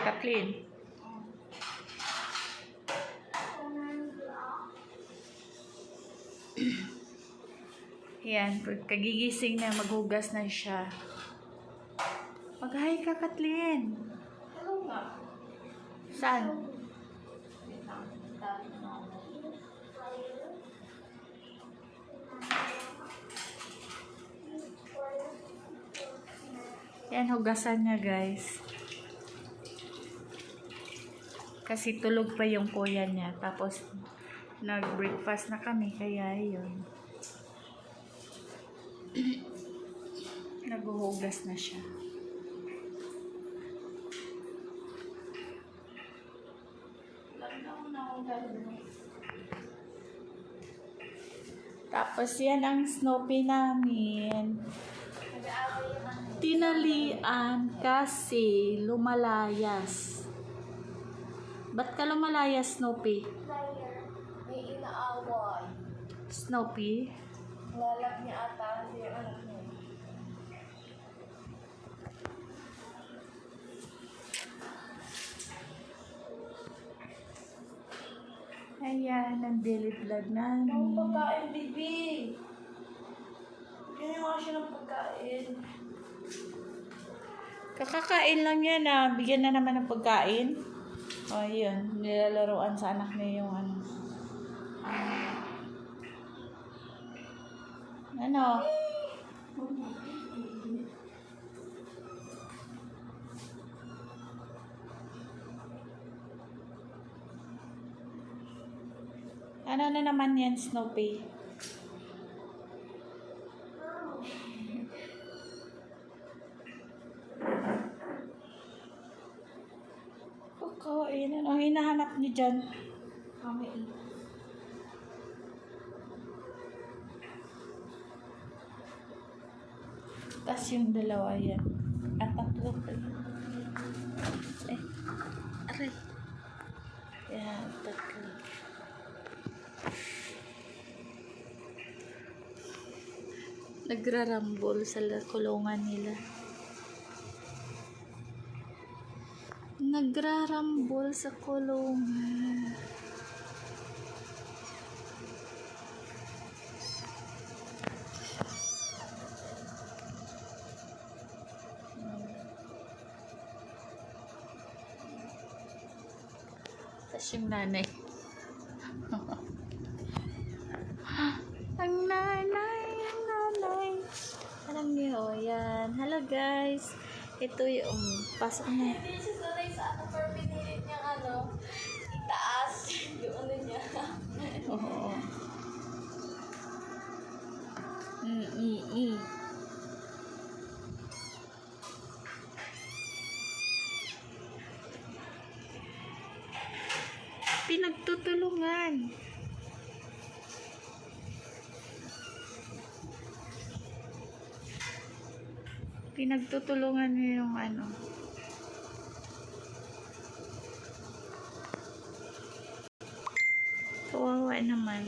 Kathleen. Yan, kagigising na, maghugas na siya. Mag-hi ka, Kathleen. Hello nga. Saan? Yan, hugasan niya, guys. Kasi tulog pa yung kuya niya. Tapos, nag-breakfast na kami. Kaya, yun. Naghuhugas na siya. Tapos, yan ang Snoopy namin. Tinalian kasi lumalayas. Ba't ka lumalayas, Snoopy? May inaaway. Snoopy? Lalak niya ata kasi yung anak niya. Ayan, ang daily vlog namin. Ang pagkain, baby. Ganyan nga siya ng pagkain. Kakakain lang yan ah. Bigyan na naman ng pagkain. O, yun. Nilalaroan sa anak niya yung ano. Ano? Ano na naman yan, Snoopy? Pagkain, ano ang hinahanap niyo dyan? Kami. Tapos yung dalawa yan. At tatlo pala. Aray. Yan, tatlo. Nagrarambol sa kulungan nila. Nagrarambol sa kulungan. Tapos yung nanay. Ang nanay. Alam niyo, yan. Hello guys. Ito yung pasok na. Hindi siya sanay sa ano, pero pinilit niyang ano, itaas. Yung ano niya. Oo. Pinagtutulungan. Pinagtutulungan niyo yung ano. Kawawa naman.